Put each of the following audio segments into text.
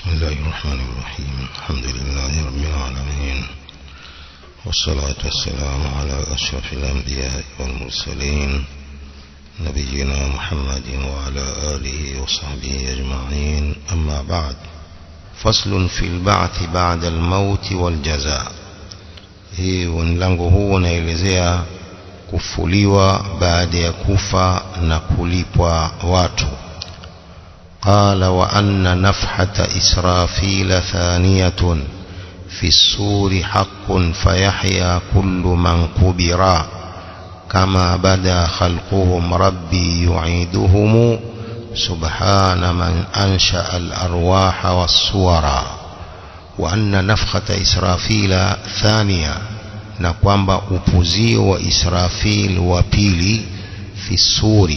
بسم الله الرحمن الرحيم. الحمد لله رب العالمين، والصلاة والسلام على أشرف الأنبياء والمرسلين نبينا محمد وعلى آله وصحبه أجمعين. أما بعد، فصل في البعث بعد الموت والجزاء. hii mlango huu unaelezea kufuliwa baada ya kufa na kulipwa watu. قال وأن نفحة إسرافيل ثانية في السور حق فيحيا كل من قبر كما بدا خلقهم ربي يعيدهم سبحان من أنشأ الأرواح والصور. وأن نفخة إسرافيل ثانية نقوم بأبوزي وإسرافيل وبيلي في السور.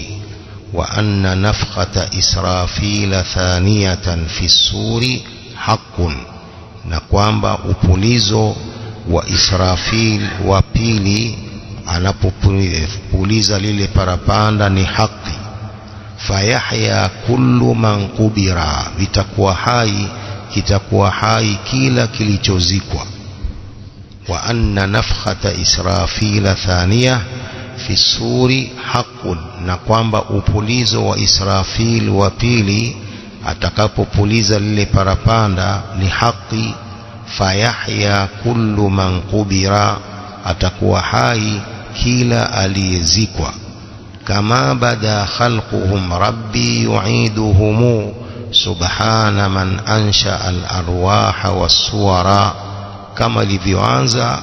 وأن نفخة إسرافيل ثانية في السور حق نقوم بأبوليزو وإسرافيل وبيلي anapopuliza lile parapanda ni haki. Fayahya kullu man kubira, kitakuwa hai kila kilichozikwa. Wa anna nafkhata Israfila thaniya fi suri haqqun, na kwamba upulizo wa Israfil wa pili atakapopuliza lile parapanda ni haki. Fayahya kullu man kubira, atakuwa hai kila aliyezikwa. Kama bada khalquhum rabbi yu'iduhum subhana man ansha al-arwaha was-suwara, kama ilivyoanza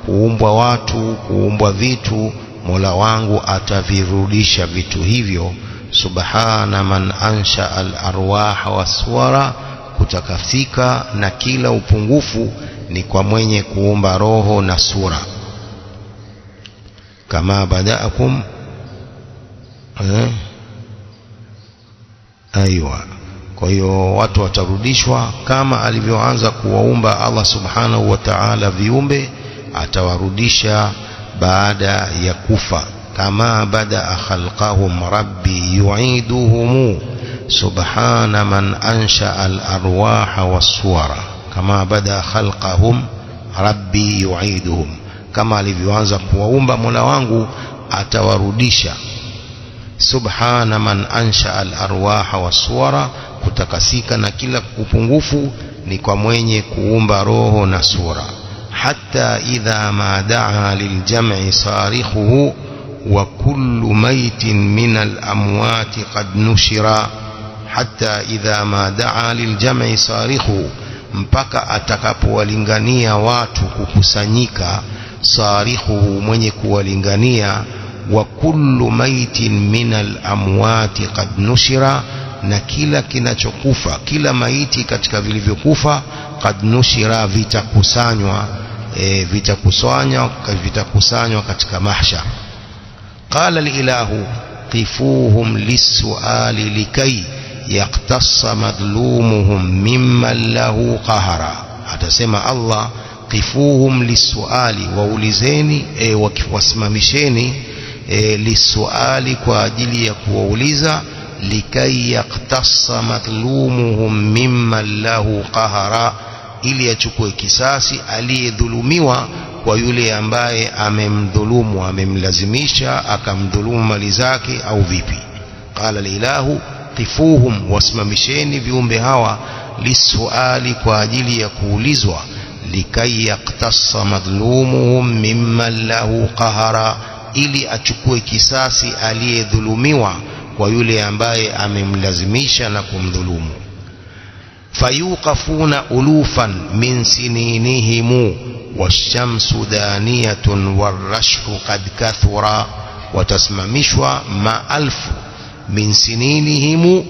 kuumbwa watu, kuumbwa vitu, Mola wangu atavirudisha vitu hivyo. Subhana man ansha al-arwaha was-suwara, kutakafika na kila upungufu ni kwa mwenye kuumba roho na sura. Kama badaakum aiwa. Kwa hiyo watu watarudishwa kama alivyoanza kuwaumba Allah subhanahu wa ta'ala viumbe, atawarudisha baada ya kufa. Kama badaa khalqahum rabbi yu'iduhum subhana man ansha al-arwaha was-suwara. Kama badaa khalqahum rabbi yu'iduhum, kama alivyoanza kuwaumba Mola wangu atawarudisha. Subhana man ansha al-arwaha was-suwara, kutakasika na kila upungufu ni kwa mwenye kuumba roho na sura. Hatta idha ma daa liljam'i sarikhuhu wa kullu maytin min al-amwati qad nushira. Hatta idha ma daa liljam'i sarikhuhu, mpaka atakapowalingania watu kukusanyika. Sarikhuhu, mwenye kuwalingania. Wa kullu maitin minal amwati qad nushira, na kila kinachokufa, kila maiti katika vilivyokufa, qad nushira, vitakusanywa katika mahshar. Qala al-ilahu qifuhum lis-su'ali likay yaqtassa madlumuhum mimman lahu qahara. Atasema Allah, qifuhum lis-su'ali, waulizeni, wasimamisheni lis-su'ali, kwa ajili ya kuwauliza. Likay yaqtassa madlumuhum mimman lahu qahara, ili achukue kisasi aliyedhulumiwa kwa yule ambaye amemdhulumu, amemlazimisha akamdhulumu mali zake au vipi. Qala al-ilahu qifuhum, wasimamisheni viumbe hawa, lis-su'ali, kwa ajili ya kuulizwa. Likay yaqtassa madlumuhum mimman lahu qahara, ili achukue kisasi aliyedhulumiwa kwa yule ambaye amemlazimisha na kumdhulumu. Fayuqafuna ulufan min sininihim washamsu daniyatun warashfu qad kathura. Watasimamishwa maelfu min sininihim,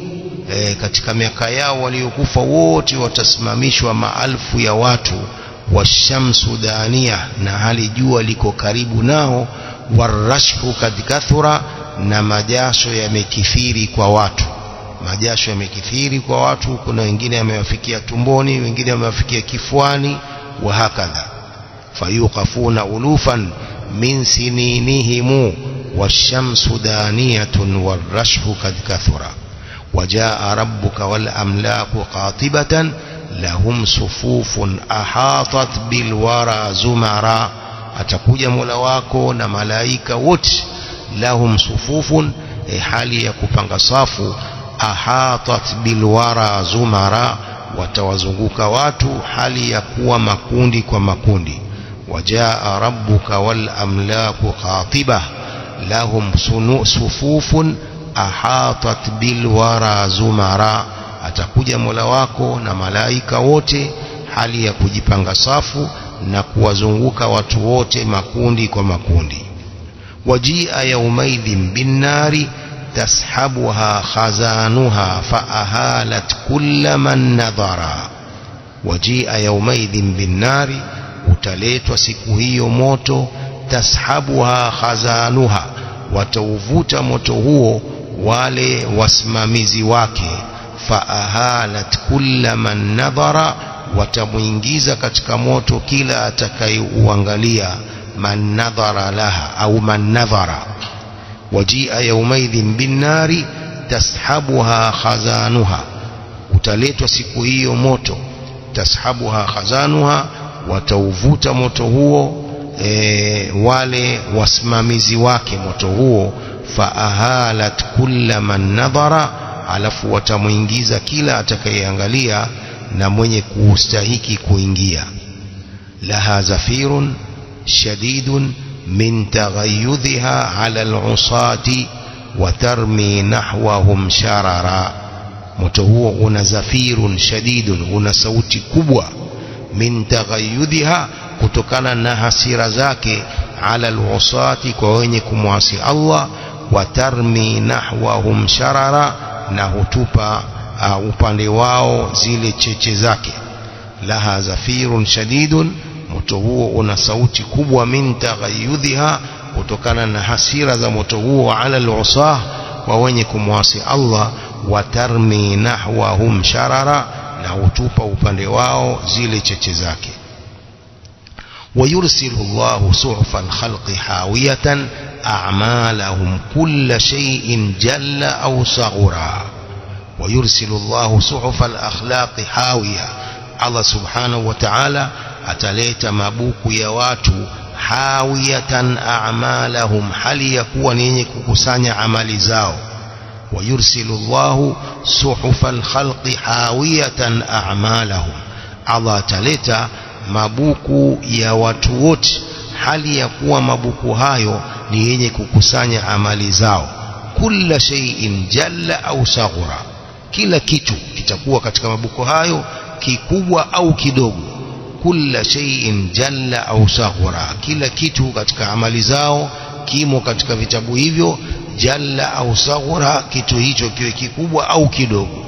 katika miaka yao waliokufa wote watasimamishwa maelfu ya watu. Washamsu dania, na hali jua liko karibu nao. Warashfu qad kathura, na majasho yamekithiri kwa watu. Majasho yamekithiri kwa watu, kuna wengine yamewafikia tumboni, wengine yamewafikia kifuani, wa hakadha. Fayuqafuna ulufan min sininihim washamsu daniyatun warashfu qad kathura. وجاء ربك والأملاك قاطبة لهم صفوف أحاطت بالورى زمرا atakuja Mola wako na malaika wote lahum sufufun hali ya kupanga safu ahatat bilwara zumara watawazunguka watu hali ya kuwa makundi kwa makundi wajaa rabbuka wal amlaku qatibah lahum sufufun ahatat bilwara zumara atakuja Mola wako na malaika wote hali ya kujipanga safu na kuwazunguka watu wote makundi kwa makundi wajia yaumaidhin binnari tashabuha khazanuha faahalat kulla man nadhara wajia yaumaidhin binnari utaletwa siku hiyo moto tashabuha khazanuha watauvuta moto huo wale wasimamizi wake faahalat kulla man nadhara watamuingiza katika moto kila atakayeuangalia man nadhara laha au man nadhara wajia yaumaidhin binnari tashabuha khazanuha utaletwa siku hiyo moto tashabuha khazanuha watauvuta moto huo wale wasimamizi wake moto huo faahalat kulla man nadhara alafu watamuingiza kila atakayeangalia na mwenye kustahiki kuingia laha zafirun shadidun min taghayyudhiha ala al-usati wa tarmi nahwahum sharara moto huo una zafirun shadidun una sauti kubwa min taghayyudhiha kutokana na hasira zake ala al-usati kwa wenye kumwasi Allah wa tarmi nahwahum sharara na hutupa upande wao zile cheche zake laha zafirun shadidun moto huo una sauti kubwa min taghayyudhiha kutokana na hasira za moto huo ala al-usah wa wenye kumwasi Allah wa tarmi nahwahum sharara na hutupa upande wao zile cheche zake ويرسل الله صحف الخلق حاوية أعمالهم كل شيء جل أو صغرا ويرسل الله صحف الأخلاق حاوية الله سبحانه وتعالى أتليت مبوك يواتو حاوية أعمالهم هل يكون يكسان عمل زاو ويرسل الله صحف الخلق حاوية أعمالهم الله أتليت mabuku ya watu wote hali ya kuwa mabuku hayo ni yenye kukusanya amali zao kila shay'in jalla au saghura kila kitu kitakuwa katika mabuku hayo kikubwa au kidogo kila shay'in jalla au saghura kila kitu katika amali zao kimo katika vitabu hivyo jalla au saghura kitu hicho kiwe kikubwa au kidogo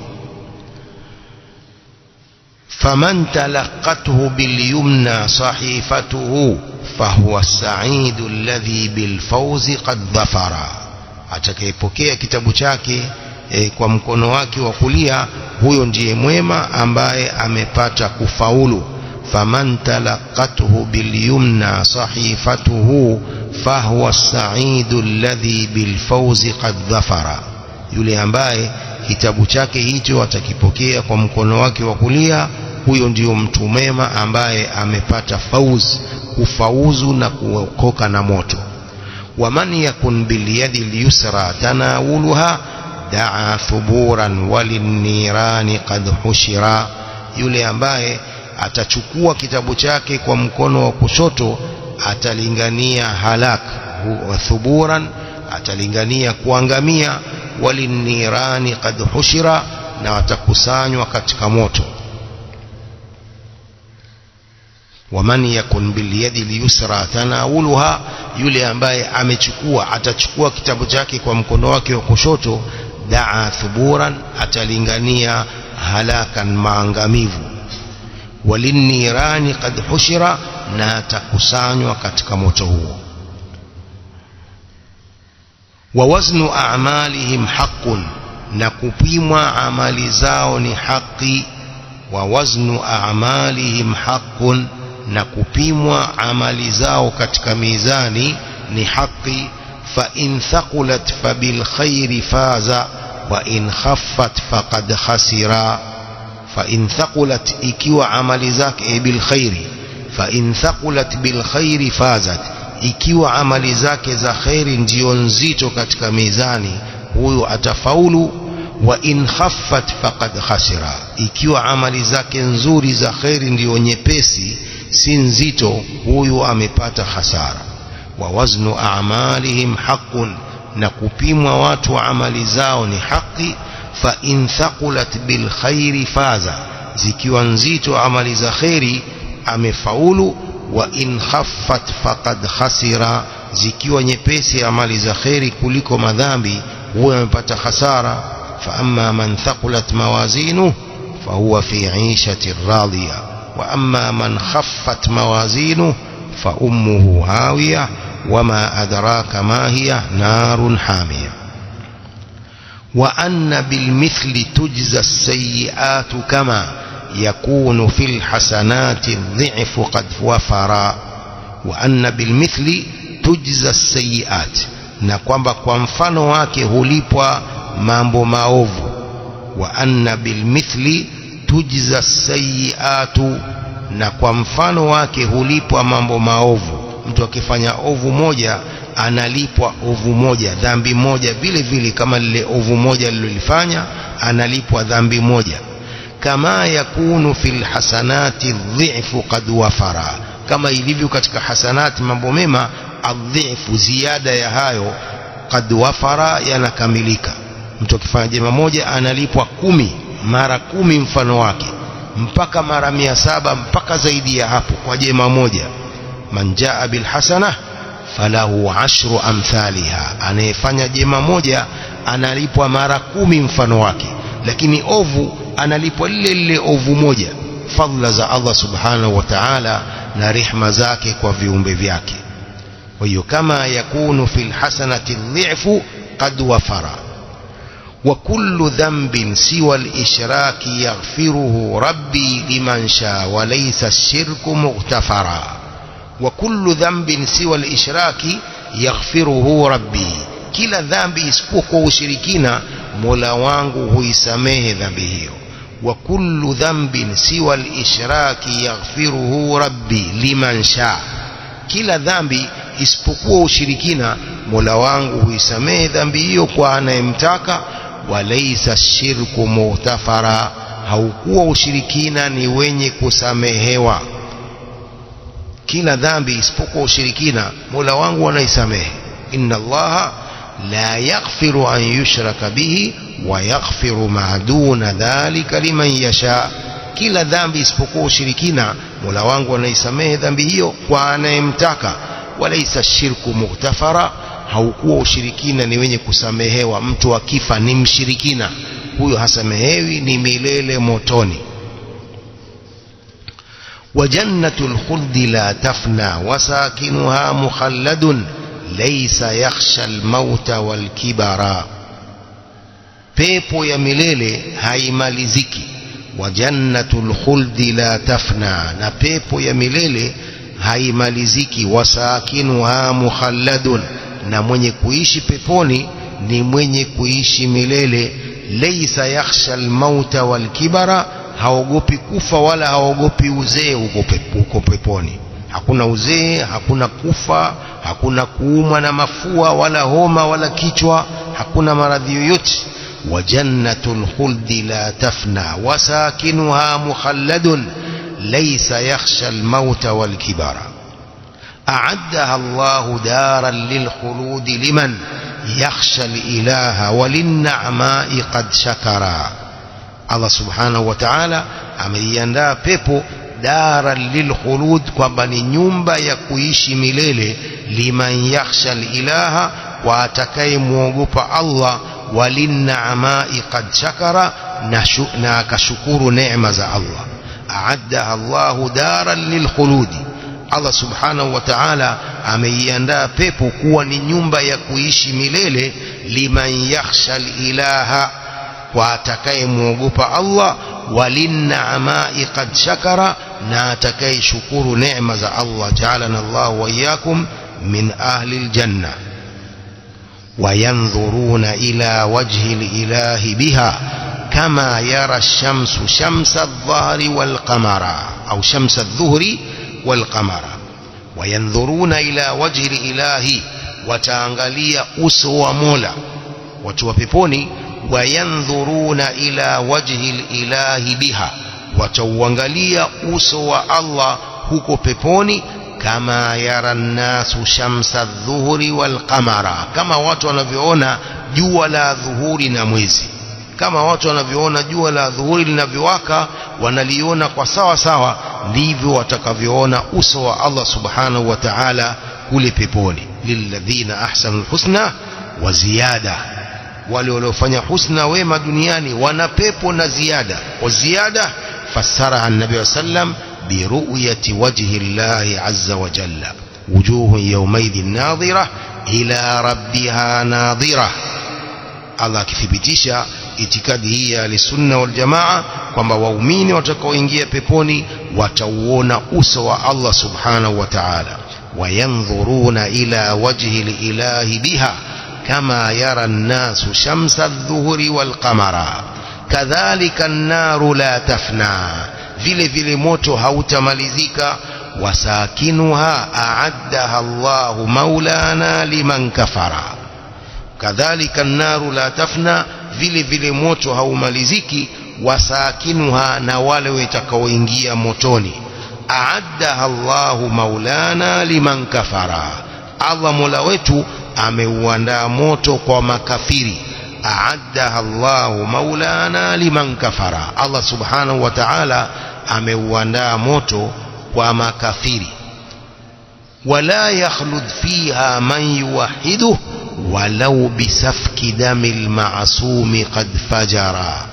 فمن تلقته باليمنى صحيفته فهو السعيد الذي بالفوز قد ظفر atakayepokea kitabu chake kwa mkono wake wa kulia huyo ndiye mwema ambaye amepata kufaulu faman talaqathu bilyumna sahifatuhu fahuwa as-sa'idu alladhi bilfawzi qad dhafara yule ambaye kitabu chake hicho atakipokea kwa mkono wake wa kulia huyo ndio mtu mwema ambaye amepata kufauzu na kuokoka na moto waman yakun bilyadi al-yusra tanawuluha da'a thuburan walinirani qad hushira yule ambaye atachukua kitabu chake kwa mkono wa kushoto atalingania halak wa thuburan atalingania kuangamia walinirani qad hushira na watakusanywa katika moto waman yakun bilyadi al-yusra tanawuluha yule ambaye atachukua kitabu chake kwa mkono wake wa kushoto da'a thuburan atalingania halakan maangamivu walinirani qad hushira na atakusanywa katika moto huo wa waznu a'malihim haqqun na kupimwa amali zao ni haki wa waznu a'malihim haqqun na kupimwa amali zao katika mizani ni haki fa in thaqulat fabil khairi faza وإن خفت فقد خسر فإن ثقلت إكيو عمل ذاك بالخير فإن ثقلت بالخير فازت إكيو عمل ذاك za khairi ndio nzito katika mizani huyo atafaulu وإن خفت فقد خسر ikiwa amali zake nzuri za khairi ndio nyepesi si nzito huyo amepata hasara wa waznu a'malihim haqqun na kupimwa watu amali zao ni haki fa in thaqulat bil khairi faza zikiwa nzito amali za khairi amefaulu wa in khaffat faqad khasira zikiwa nyepesi amali za khairi kuliko madhambi huyo amepata hasara fa amma man thaqulat mawazinuhu fahuwa fi 'ishatin radiyah wa amma man khaffat mawazinuhu fa ummuhu hawiyah وما أدراك ما هي نار حامية وأن بالمثل تجزى السيئات كما يكون في الحسنات الضعف قد وفر وأن بالمثل تجزى السيئات نقوم بمفano wake hulipwa mambo maovu وأن بالمثل تجزى السيئات na kwa mfano wake hulipwa mambo maovu mtu akifanya ovu moja analipwa ovu moja dhambi moja vile vile kama lile ovu moja alilofanya analipwa dhambi moja kama yakunu fil hasanati dhifu qad wafara kama ilivyo katika hasanati mambo mema adhifu ziada ya hayo qad wafara yanakamilika mtu akifanya jema moja analipwa 10 mara 10 mfano wake mpaka mara 700 mpaka zaidi ya hapo kwa jema moja man jaa bil hasana falahu 10 amthaliha anayefanya jema moja analipwa mara 10 mfano wake lakini ovu analipwa lile ovu moja fadhila za Allah subhanahu wa ta'ala na rehema zake kwa viumbe vyake wa hiyo kama yakunu fil hasanati dhifu qad wafara wa kullu dhanbin siwa al-ishraki yaghfiruhu rabbi liman shaa wa laysa ash-shirku mughfara وكل ذنب سوى الإشراك يغفره ربي كلا ذنب isipokuwa ushirikina Mola wangu huisamehe dhambi hiyo وكل ذنب سوى الإشراك يغفره ربي لمن شاء kila dhambi isipokuwa ushirikina Mola wangu huisamehe dhambi hiyo kwa anayemtaka walaysa shirku mughfara haukuwa ushirikina ni wenye kusamehewa kila dhambi isipokuwa ushirikina Mola wangu anaisamehe inna Allaha la yaghfiru an yushraka bihi wa yaghfiru ma duna dhalika liman yasha kila dhambi isipokuwa ushirikina Mola wangu anaisamehe dhambi hiyo kwa anayemtaka walaysa shirku mughfara haukuwa ushirikina ni wenye kusamehewa mtu akifa ni mshirikina huyo hasamehewi ni milele motoni وجنة الخلد لا تفنى وساكنها مخلد ليس يخشى الموت والكبر pepo ya milele haimaliziki wajannatul khuldi la tafna na pepo ya milele haimaliziki wasakinuha mukhalladun na mwenye kuishi peponi ni mwenye kuishi milele laysa yakhsha almauta walkibara haogopi kufa wala haogopi uzee huko peponi hakuna uzee hakuna kufa hakuna kuumwa na mafua wala homa wala kichwa hakuna maradhi yoyote wajannatul khuldi la tafna wasakinuha mukhalladun laysa yakhsha almauta walkibara a'addaha Allahu daran lilkhuludi liman yakhsha alilaha walin'ama'i qad shakara Allah subhanahu wa ta'ala ameiandaa pepo daran lilkhulud kwamba ni nyumba ya kuishi milele liman yakhsha alilaha wa atakayemuogopa Allah walin'ama'i qad shakara na akashukuru neema za Allah a'addaha Allahu daran lilkhulud Allah subhanahu wa ta'ala ameiandaa pepo kuwa ni nyumba ya kuishi milele liman yakhsha alilaha wa atakayemuogopa Allah walin'ama'i qad shakara na atakayeshukuru neema za Allah ja'alana Allah wa iyyakum min ahli aljanna وينظرون إلى وجه الإله بها كما يرى الشمس شمس الظهر والقمر أو شمس الظهر والقمر. وينظرون إلى وجه الإله وتانغاليا uso wa Mola watu wa peponi. Wayanzuruna ila wajhi lilahi biha, watauangalia uso wa Allah huko peponi. Kama yara nnasu shamsa dhuhuri wal qamara, kama watu wanavyoona jua la dhuhuri na mwezi. Kama watu wanavyoona jua la dhuhuri linavyowaka, wanaliona kwa sawa sawa, ndivyo watakavyoona uso wa Allah subhanahu wa ta'ala kule peponi. Lilladhina ahsanul husna wa ziyada, wale waliofanya husna wema duniani wana pepo na ziada. Wa ziyada fassara an-nabiy sallam bi ru'yati wajhi Allah azza wa jalla, wujuhun yawmaidhin nadhira ila rabbiha nadhira. Allah akithibitisha itikadi hii ya sunna wal jamaa kwamba waumini watakaoingia peponi watauona uso wa Allah subhanahu wa ta'ala. Wayanzuruna ila wajhi lilahi biha kama yara an-nasu shamsa adh-dhuhri wal qamara. Kadhalika an-naru la tafna, vile vile moto hautamalizika. Wasakinuha a'addaha Allahu maulana liman kafara. Kadhalika an-naru la tafna, vile vile moto haumaliziki. Wasakinuha, na wale watakaoingia motoni. A'addaha Allahu maulana liman kafara, Allah mola wetu ameuandaa moto kwa makafiri. A'addaha Allahu maulana liman kafara, Allah subhanahu wa ta'ala ameuandaa moto kwa makafiri. Wala yakhlud fiha man yuwahhiduhu walau bisafki damil ma'sumi qad fajara.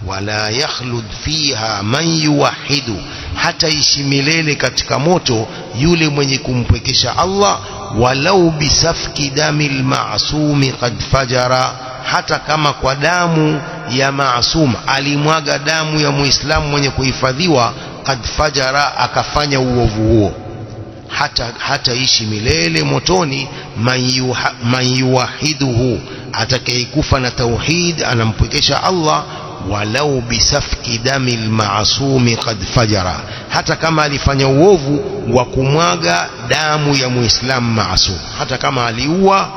Wala yakhlud fiha man yuwahhidu, hata ishi milele katika moto yule mwenye kumpwekesha Allah. Walau bisafki damil ma'sumi qad fajara, hata kama kwa damu ya maasum alimwaga damu ya muislamu mwenye kuhifadhiwa, qad fajara, akafanya uovu huo, hata ishi milele motoni. Man yuwahiduhu, atakayekufa na tauhid, anampwekesha Allah. Walau bisafki damil maasumi qad fajara, hata kama alifanya uovu wa kumwaga damu ya muislamu maasum, hata kama aliua,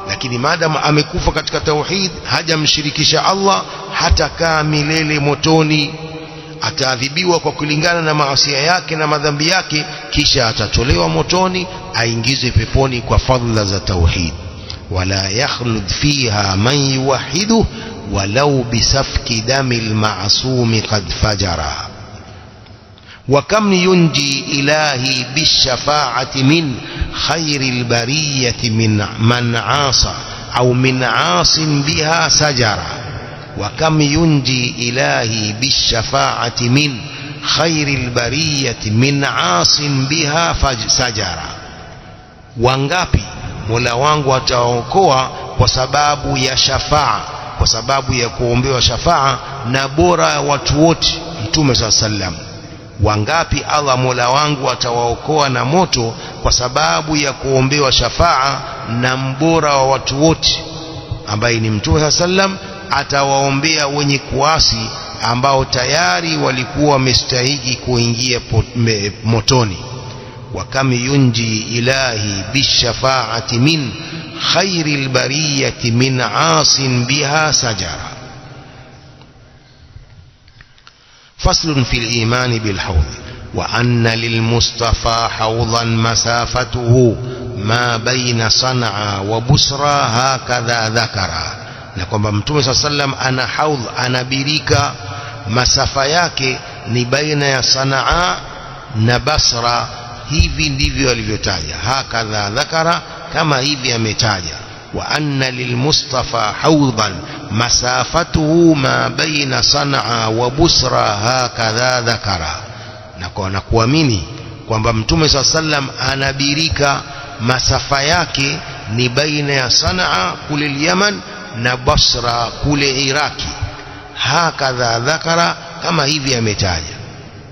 lakini maadamu amekufa katika tauhid, hajamshirikisha Allah, hata kaa milele motoni. Ataadhibiwa kwa kulingana na maasi yake na madhambi yake, kisha atatolewa motoni aingizwe peponi kwa fadhila za tauhid. Wala yakhlud fiha man yuwahhidu walau bisafki damil ma'sumi qad fajara. وكم ينجي إلهي بالشفاعة من خير البرية من عاص أو من عاص بها سجرا. وكم ينجي إلهي بالشفاعة من خير البرية من عاص بها سجرا. wangapi Mola wangu ataokoa kwa sababu ya shafaa, kwa sababu ya kuombewa shafaa na bora watu wote, Mtume SAW. Wangapi Allah Mola wangu atawaokoa na moto kwa sababu ya kuombewa shafaa na mbora wa watu wote ambaye ni Mtume SAW, atawaombea wenye kuasi ambao tayari walikuwa wamestahili kuingia motoni. وكم ينجي إلهي بالشفاعة من خير البرية من عاص بها سجرا. فصل في الإيمان بالحوض. وأن للمصطفى حوضا مسافته ما بين صنعاء وبصرى هكذا ذكرا. na kwamba Mtume صلى الله عليه وسلم ana haudh, ana birika, masafa yake ni baina ya Sanaa na Basra. Hivi ndivyo alivyotaja, hakadha dhakara, kama hivi ametaja. Wa anna lilmustafa hawdan masafatuhu ma baina Sanaa wa Busra hakadha dhakara. Na kwa kuamini kwamba Mtume SAW anabirika, masafa yake ni baina ya Sanaa kule Yaman na Basra kule Iraki. Hakadha dhakara, kama hivi ametaja.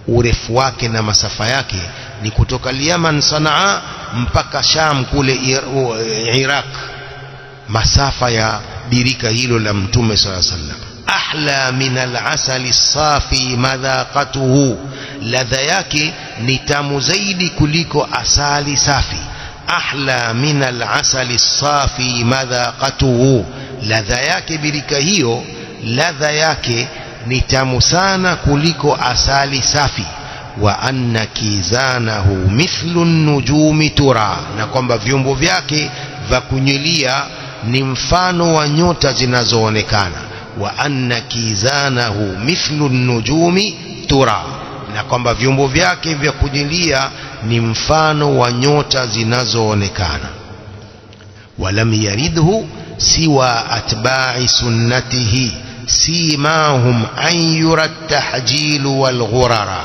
Urefu wake na masafa yake ni kutoka Yaman Sanaa mpaka Sham kule Iraq. masafa ya birika hilo la Mtume sallallahu alaihi wasallam. Ahla min al-asali safi madhaqatuhu, ladha yake ni tamu zaidi kuliko asali safi. Ahla min al-asali safi madhaqatuhu, ladha yake birika hiyo, ladha yake ni tamu sana kuliko asali safi. Wa anna kizanahu mithlu nujumi tura, na kwamba vyombo vyake vya kunywelia ni mfano wa nyota zinazoonekana. Wa anna kizanahu mithlu nujumi tura, na kwamba vyombo vyake vya kunywelia ni mfano wa nyota zinazoonekana. Walam yaridhu siwa atba'i sunnatihi simahum an yura tahjilu wal ghurara.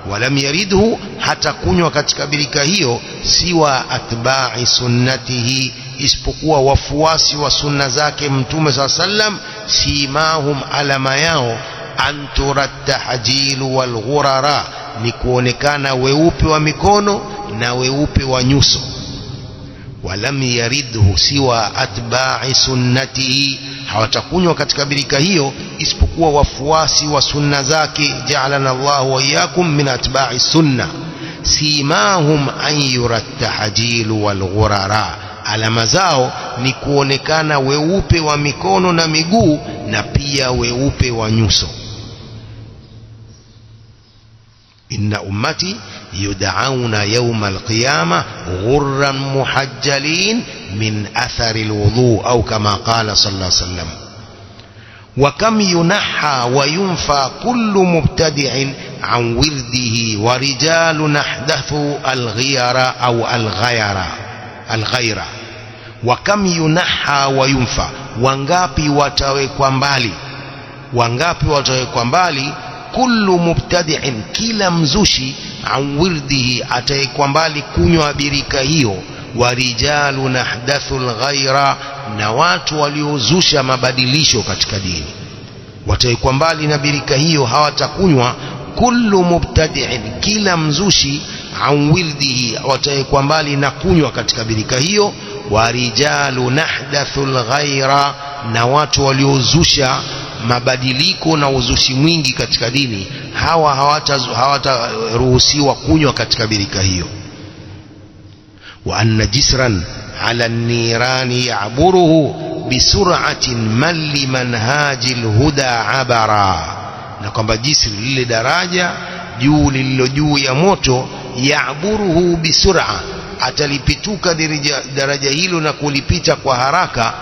Walam yaridhu, hata kunywa katika birika hiyo, siwa atba'i sunnatihi, isipokuwa wafuasi wa sunna zake Mtume sallallahu alaihi wasallam. Simahum, alama yao, an tura tahjilu wal ghurara, ni kuonekana weupe wa mikono na weupe wa nyuso. Walam yaridhu siwa atba'i sunnatihi, hawatakunywa katika birika hiyo isipokuwa wafuasi wa sunna zake. Ja'alana Allahu wa iyyakum min atba'i sunna. Simahum an yura tahjilu wal ghurara, alama zao ni kuonekana weupe wa mikono na miguu na pia weupe wa nyuso. Inna ummati yud'auna yawma al-qiyamah ghurran muhajjalin min athari al-wudu, au kama qala sallallahu alayhi wasallam. Wa kam yunaha wa yunfa kullu mubtadi'in an wirdihi wa rijalun ahdathu al-ghayra au al-ghayra. Wa kam yunaha wa yunfa, wangapi watawekwa mbali, wangapi watawekwa mbali, kullu mubtadi'in, kila mzushi, an wirdihi, atawekwa mbali kunywa birika hiyo, wa rijalun ahdathu al-ghayra, na watu waliozusha mabadilisho katika dini watawekwa mbali na birika hiyo, hawatakunywa. Kullu mubtadi'in, kila mzushi, an wirdihi, watawekwa mbali na kunywa katika birika hiyo, wa rijalun ahdathu al-ghayra, na watu waliozusha mabadiliko na uzushi mwingi katika dini, hawa hawataruhusiwa kunywa katika birika hiyo. Wa anna jisran ala an-nirani ya'buruhu bisur'atin man limanhajil huda abara, na kwamba jisri, lile daraja juu lililo juu ya moto, ya'buruhu bisur'a, atalipituka daraja hilo na kulipita kwa haraka.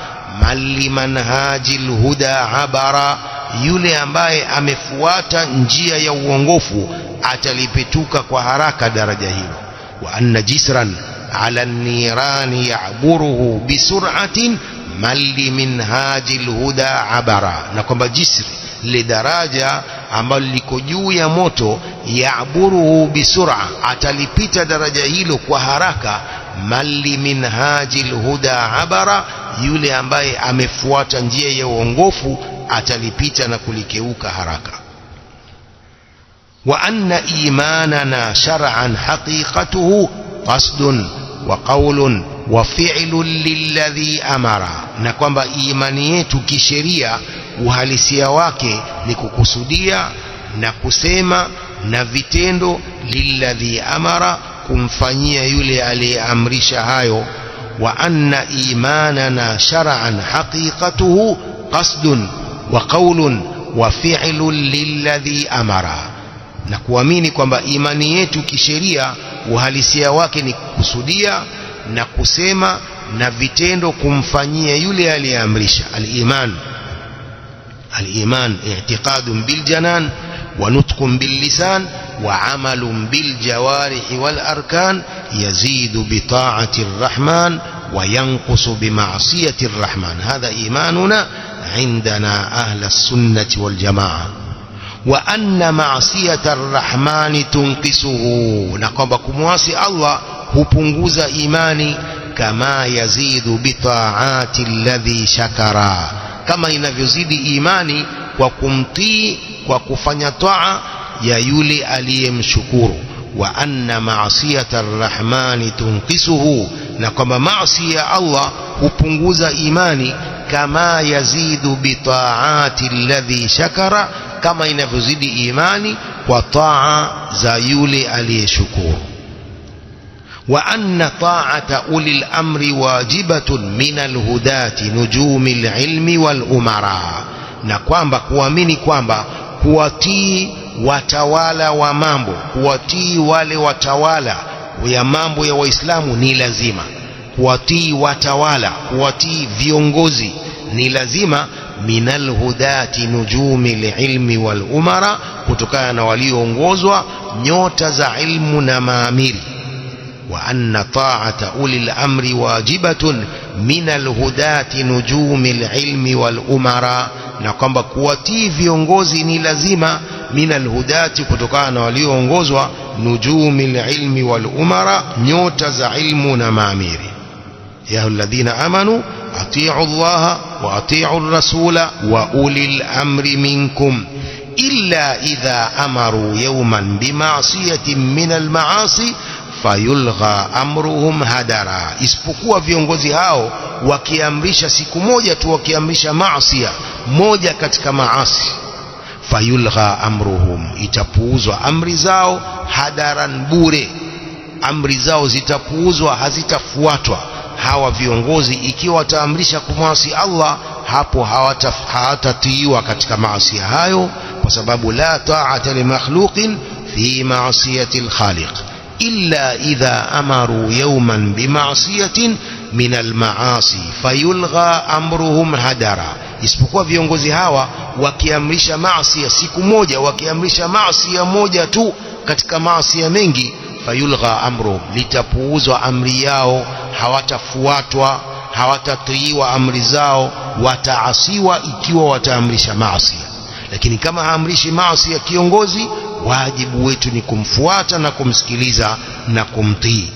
Man limanhajil huda abara, yule ambaye amefuata njia ya uongofu atalipituka kwa haraka daraja hilo. Wa anna jisran ala an-nirani ya'buruhu bisur'atin man limanhajil huda abara, na kwamba jisri, le daraja ambalo liko juu ya moto, ya'buruhu bisur'a, atalipita daraja hilo kwa haraka. Man limanhajil huda abara, yule ambaye amefuata njia ya uongofu atalipita na kulikeuka haraka. Wa anna imanana shar'an haqiqatuhu qasdun wa qawlun wa fi'lun lilladhi amara, na kwamba imani yetu kisheria uhalisia wake ni kukusudia na kusema na vitendo, lilladhi amara, kumfanyia yule aliyeamrisha hayo. Wa anna imanana shar'an haqiqatuhu qasdun wa qawlun wa fi'lun lilladhi amara, na kuamini kwamba imani yetu kisheria uhalisia wake ni kukusudia na kusema na vitendo kumfanyia yule aliyeamrisha. Al-iman i'tiqadun bil janan wa nutqun bil lisan wa amalun bil jawarihi wal arkan, yazidu bi ta'ati ar-rahman wa yanqusu bi ma'siyati ar-rahman. Hadha imanuna indana ahla as-sunnati wal jamaa. Wa anna ma'siyata ar-rahman tunqisuhu, na kwamba kumwasi Allah hupunguza imani. Kama yazidu bi ta'ati alladhi shakara, kama inavyozidi imani kwa kumtii, kwa kufanya taa ya yule aliyemshukuru. Wa anna ma'siyata ar-rahman tunqisuhu, na kwamba maasi ya Allah hupunguza imani, kama yazidu bitaati alladhi shakara, kama inavyozidi imani kwa taa za yule aliyeshukuru. Wa anna ta'ata ulil amri wajibatun min alhudati nujumil ilmi wal umara, na kwamba kuamini kwamba kuwatii watawala wa mambo, kuwatii wale watawala ya mambo ya Waislamu ni lazima. Kuwatii watawala, kuwatii viongozi ni lazima. Minal hudati nujumil ilmi wal umara, kutokana na walioongozwa nyota za ilmu na maamiri. Wa anna ta'ata ulil amri wajibatun minal hudati nujumil ilmi wal umara, na kwamba kuwatii viongozi ni lazima. Minal hudati, kutokana na walioongozwa, nujumil ilmi wal umara, nyota za ilmu na maamiri. ya alladhina amanu atii'u Allah wa atii'u ar-rasula wa ulil amri minkum illa idha amaru yawman bima'siyatin min al-ma'asi fayulgha amruhum hadara, isipokuwa viongozi hao wakiamrisha siku moja tu, wakiamrisha maasiya moja katika maasi, fayulgha amruhum, itapuuzwa amri zao, hadaran, bure. Amri zao zitapuuzwa, hazitafuatwa. Hawa viongozi ikiwa wataamrisha kumwasi Allah, hapo hawatatiiwa katika maasi hayo, kwa sababu la ta'ata li makhluqin fi ma'siyati al-khaliq illa idha amaru yawman bima'siyatin min al-ma'asi fayulgha amruhum hadara, isipokuwa viongozi hawa wakiamrisha maasi siku moja, wakiamrisha maasi moja tu katika maasi mengi, fayulgha amruhum, litapuuzwa amri yao, hawatafuatwa, hawatatiiwa amri zao, wataasiwa ikiwa wataamrisha maasi. Lakini kama haamrishi maasi ya kiongozi, wajibu wetu ni kumfuata na kumsikiliza na kumtii.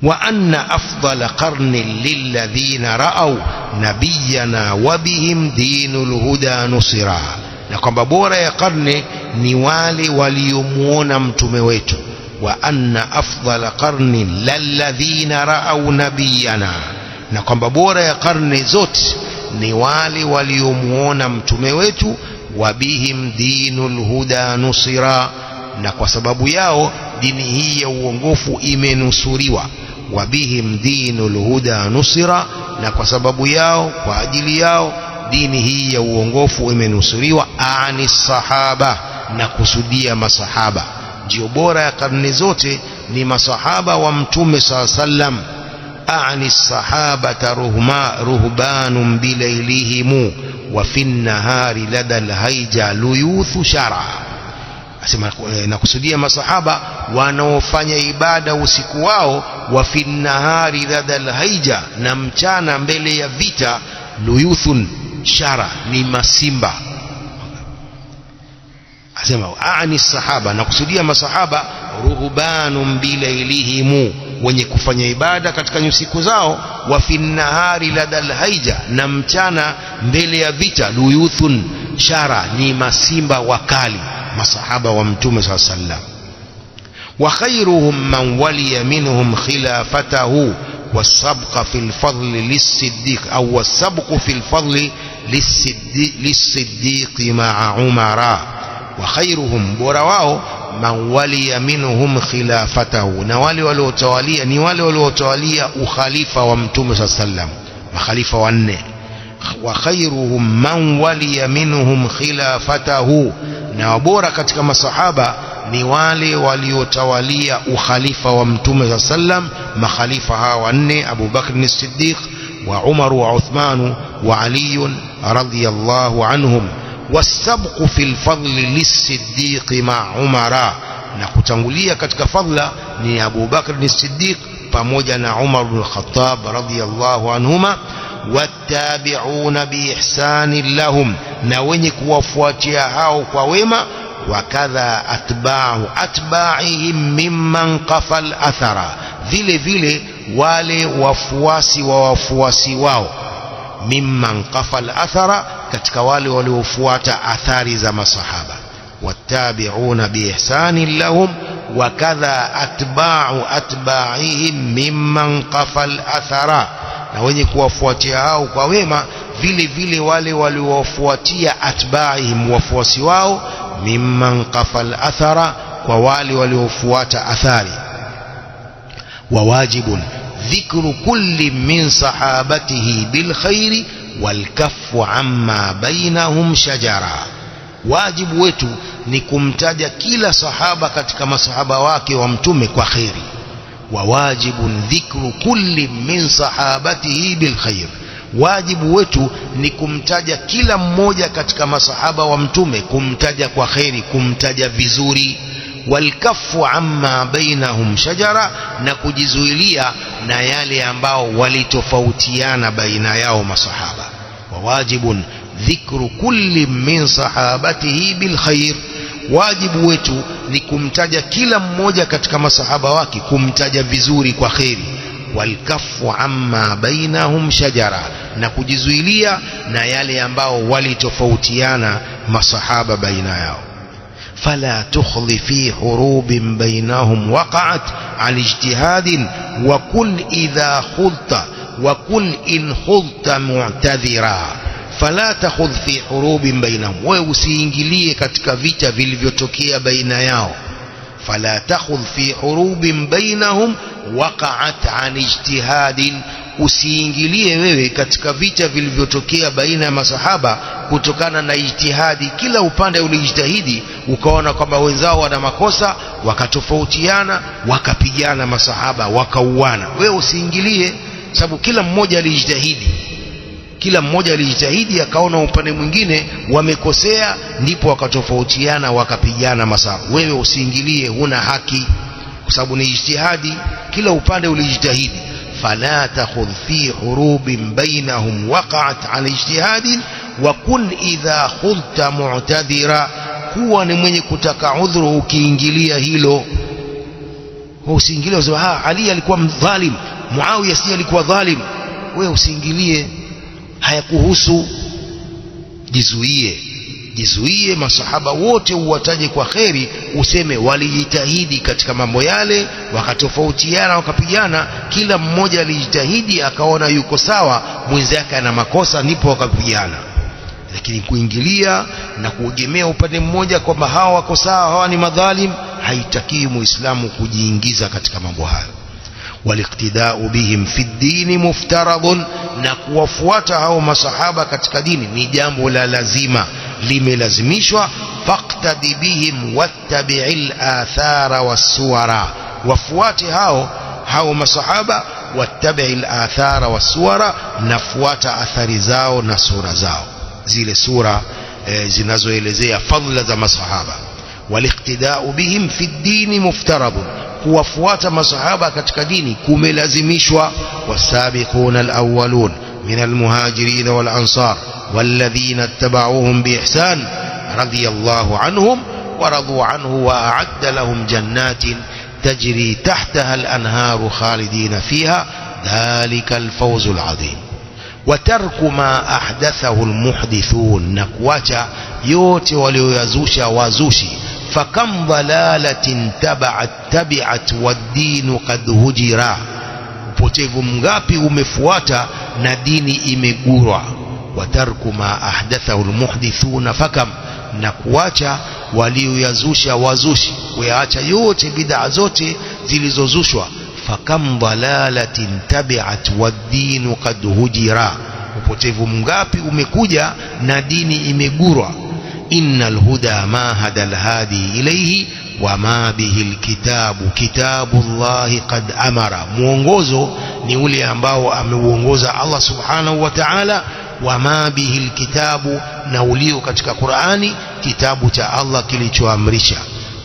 Wa anna afdala qarni lilladhina ra'aw nabiyana wa bihim dinul huda nusira, na kwamba bora ya karne ni wale waliomuona mtume wetu. Wa anna afdala qarni lilladhina ra'aw nabiyana, na kwamba bora ya karne zote ni wale waliomuona mtume wetu. Wa bihim dinul huda nusira, na kwa sababu yao dini hii ya uongofu imenusuriwa. Wa bihim dinul huda nusira, na kwa sababu yao, kwa ajili yao dini hii ya uongofu imenusuriwa. Ani sahaba, na kusudia masahaba. Ndio bora ya karne zote ni masahaba wa mtume sallam. Ani sahabata ruhbanun bilailihimu wa fin nahari lada alhaija luyuthu shara. Asema na kusudia masahaba wanaofanya ibada usiku wao, wa fin nahari lada alhaija, na mchana mbele ya vita, luyuthun shara, ni masimba. Asema ani sahaba, na kusudia masahaba, ruhbanun bilailihimu, wenye kufanya ibada katika usiku zao, wa fin nahari ladal haija, na mchana mbele ya vita, luyuthun shara, ni masimba wakali, masahaba wa mtume sallam. Wa khairuhum man waliya minhum khilafatahu wasabqa fil fadli lis-siddiq au wasabqu fil fadli lis-siddiq ma'a umara. Wa khairuhum, bora wao, man waliya minhum khilafatahu, na wale waliotawalia ni wale waliotawalia ukhalifa wa mtume sallam, makhalifa wanne. Wa khairuhum man waliya minhum khilafatahu, na bora katika masahaba ni wale waliotawalia ukhalifa wa mtume sallam, makhalifa hawa wanne: Abu Bakr as-Siddiq wa Umar wa Uthman wa Ali radhiyallahu anhum. والسبق في الفضل للصديق مع عمر, na kutangulia katika fadla ni Abu Bakr as-Siddiq pamoja na Umar ibn al-Khattab radhiyallahu anhuma. Wattabi'una biihsan lahum, na wenye kuwafuatia hao kwa wema. Wakadha atba'ihim mimman qafal athara, vile vile wale wafuasi wa wafuasi wao, mimman qafal athara, katika wale waliofuata athari za masahaba. Wattabi'una biihsan lahum wakadha atba'ihim mimman qafal athara, na wenye kuwafuatia hao kwa wema vile vile wale waliowafuatia atba'ihim wafuasi wao mimman qafal athara kwa wale waliofuata athari. وواجب ذكر كل من صحابته بالخير والكف عما بينهم شجرا. wajibu wetu ni kumtaja kila sahaba katika masahaba wake wa mtume kwa khairi. wawajibun dhikru kulli min sahabatihi bilkhair, wajibu wetu ni kumtaja kila mmoja katika masahaba wa mtume, kumtaja kwa khairi, kumtaja vizuri. walkafu amma bainahum shajara, na kujizuilia na yale ambao walitofautiana baina yao masahaba. wawajibun dhikru kulli min sahabatihi bilkhair, wajibu wetu ni kumtaja kila mmoja katika masahaba wake, kumtaja vizuri kwa khairi. walkafu amma bainahum shajara, na kujizuilia na yale ambao walitofautiana masahaba baina yao. فلا تخض في حروب بينهم وقعت عن اجتهاد وكن إذا خضت وكن إن خضت معتذرا. فلا تخض في حروب بينهم, وسينجليه katika vita vilivyotokea baina yao. فلا تخض في حروب بينهم وقعت عن اجتهاد, usiingilie wewe katika vita vilivyotokea baina ya masahaba kutokana na ijtihadi. Kila upande ulijitahidi ukaona kwamba wenzao wana makosa, wakatofautiana, wakapigana masahaba, wakauana. Wewe usiingilie, sababu kila mmoja alijitahidi, kila mmoja alijitahidi akaona upande mwingine wamekosea, ndipo wakatofautiana, wakapigana masahaba. Wewe usiingilie, huna haki, kwa sababu ni ijtihadi, kila upande ulijitahidi. فلا تخذ في حروب بينهم وقعت على اجتهاد وكن إذا خذت معتذرا, kuwa ni mwenye kutaka udhuru ukiingilia hilo. Usiingilie usema Ali alikuwa mdhalim, Muawiya si alikuwa dhalim. Wewe usiingilie, hayakuhusu. Jizuie masahaba wote uwataje kwa khairi, useme walijitahidi katika mambo yale, wakatofautiana, wakapigana, kila mmoja alijitahidi akaona yuko sawa, mwenzake ana makosa, ndipo wakapigana. Lakini kuingilia na kuegemea upande mmoja kwamba hawa wako sawa, hawa ni madhalim, haitakiwi muislamu kujiingiza katika mambo hayo. waliqtidau bihim fi ddini muftaradun, na kuwafuata hao masahaba katika dini ni jambo la lazima, limelazimishwa. faqtadi bihim wattabi'il athara wassuwara, wafuate hao masahaba, wattabi'il athara wassuwara, nafuata athari zao na sura zao, zile sura zinazoelezea fadhila za masahaba. waliqtidau bihim fi ddini muftaradun, kuwafuata masahaba katika dini kumelazimishwa. wasabiquna alawwalun min almuhajirin wal ansar والذين اتبعوهم بإحسان رضي الله عنهم ورضوا عنه وأعد لهم جنات تجري تحتها الأنهار خالدين فيها ذلك الفوز العظيم. وترك ما أحدثه المحدثون, نكواتا يوتي وليزوشا وزوشي. فكم ضلالة تبعت والدين قد هجرا, upotevu mgapi umefuata na dini imegurwa. watarku ma ahdathahu almuhdithuna fakam, na kuacha walioyazusha wazushi, kuyaacha yote bid'a zote zilizozushwa. fakam dalalatin tabi'at wad-din qad hujira, upotevu mgapi umekuja na dini imegurwa. innal huda ma hada alhadi ilayhi wa ma bihi alkitabu kitabullahi qad amara, muongozo ni ule ambao ameuongoza Allah subhanahu wa ta'ala. wama bihi alkitabu, na ulio katika Qur'ani kitabu cha Allah kilichoamrisha.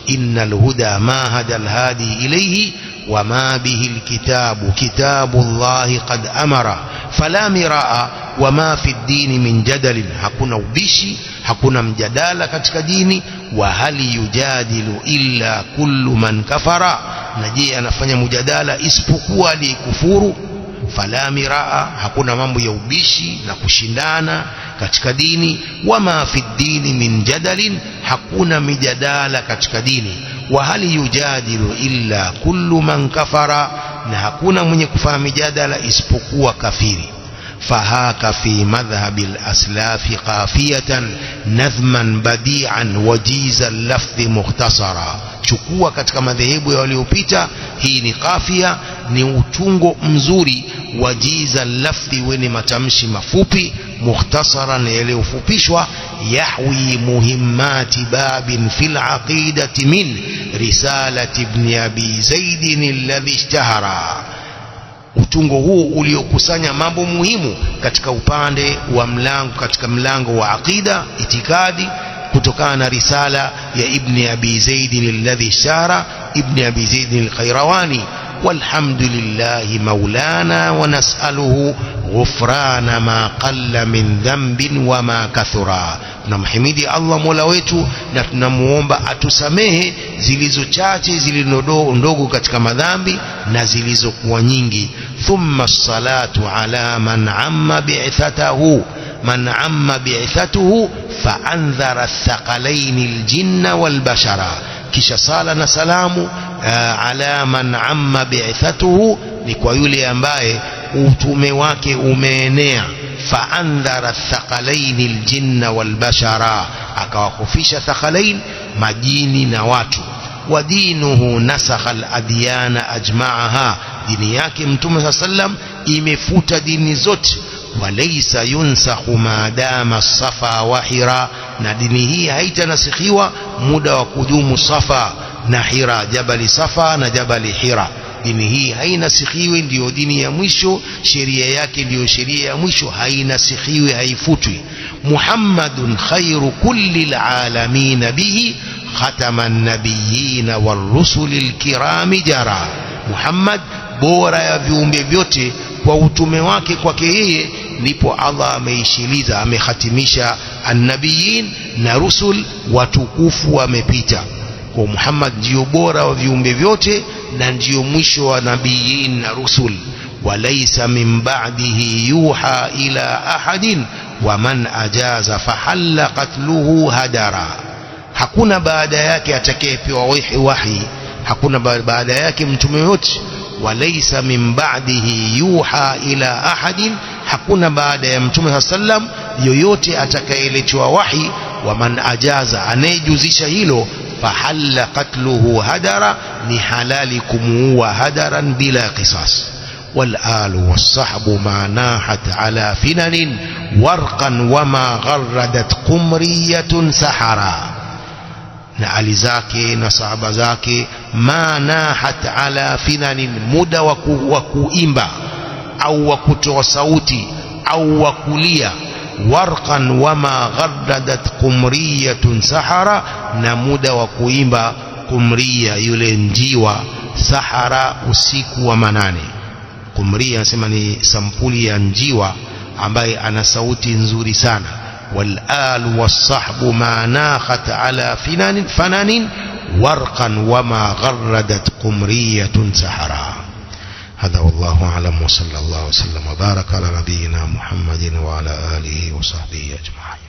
innal huda ma hada alhadi ilayhi wama bihi alkitabu kitabullahi qad amara fala miraa wama fi ddini min jadalin, hakuna ubishi, hakuna mjadala katika dini. wa hali yujadilu illa kullu man kafara, na je anafanya mjadala isipokuwa aliyekufuru. fala miraa, hakuna mambo ya ubishi na kushindana katika dini. wama fi ddini min jadalin, hakuna mijadala katika dini. wa hal yujadilu illa kullu man kafara, na hakuna mwenye kufanya mijadala isipokuwa kafiri. فهاك في مذهب الأسلاف قافية نظما بديعا وجيز اللفظ مختصرا. chukua katika madhehebu yaliyopita, hii ni kafia, ni utungo mzuri, wajiza lafdhi, wenye matamshi mafupi, mukhtasaran, yaliyofupishwa, yahwi muhimmati babin fil aqidati min risalati ibn abi zaid alladhi ishtahara. Utungo huu uliokusanya mambo muhimu katika upande wa mlango, katika mlango wa aqida, itikadi, kutokana na risala ya ibn abi zaid alladhi shara, ibn abi zaid al-Qayrawani. walhamdulillahi maulana wa nas'aluhu ghufrana ma qalla min dhanbin wa ma kathura. Tunamhimidi Allah Mola wetu na tunamuomba atusamehe zilizo chache, zilizo ndogo katika madhambi na zilizokuwa nyingi. thumma salatu ala man amma bi'thatahu, man amma bi'thatuhu fa anzara athqalaini aljinna walbashara. kisha sala na salamu ala man amma bi'thatuhu, ni kwa yule ambaye utume wake umeenea. fa andhara thaqalaini aljinna walbashara, akawakufisha thaqalain, majini na watu. wa dinuhu nasakha aladyana ajma'aha, dini yake mtume sallam imefuta dini zote. walaysa yunsakhu ma dama safa wa hira, na dini hii haitanasikhiwa muda wa kudumu Safa na Hira, jabali Safa na jabali Hira. dini hii hainasikhiwi, ndiyo dini ya mwisho, sheria yake ndiyo sheria ya mwisho, hainasikhiwi, haifutwi. Muhammadun khairu kulli alalamin bihi khatama an-nabiyyin war-rusulil kirami jara. Muhammad bora ya viumbe vyote, kwa utume wake kwake yeye ndipo Allah ameishiliza, amekhatimisha an-nabiyyin na rusul, watukufu wamepita. Kwa Muhammad ndio bora wa viumbe vyote na ndio mwisho wa nabiyin na rusul. walaysa min ba'dihi yuha ila ahadin wa man ajaza fahalla qatluhu hadara. hakuna baada yake atakayepewa wahi, hakuna baada yake mtume yote. walaysa min ba'dihi yuha ila ahadin, hakuna baada ya mtume sallam yoyote atakayeletewa wahi. wa man ajaza, anayejuzisha hilo, fahalla qatluhu hadara, ni halali kumuua hadaran bila qisas. والآل والصحب ما ناحت على فنن ورقا وما غردت قمرية سحرا. na ali zake na sahaba zake, ma nahat ala finanin, muda wa kuimba au wa kutoa sauti au wa kulia. warqan wama ghaddadat qumriyatun sahara, na muda wa kuimba kumria, yule njiwa. Sahara, usiku wa manane. Kumria anasema ni sampuli ya njiwa ambaye ana sauti nzuri sana. والآل والصحب ما ناخت على فنان ورقا وما غردت قمرية سحرا. هذا والله أعلم، وصلى الله وسلم وبارك على نبينا محمد وعلى آله وصحبه أجمعين.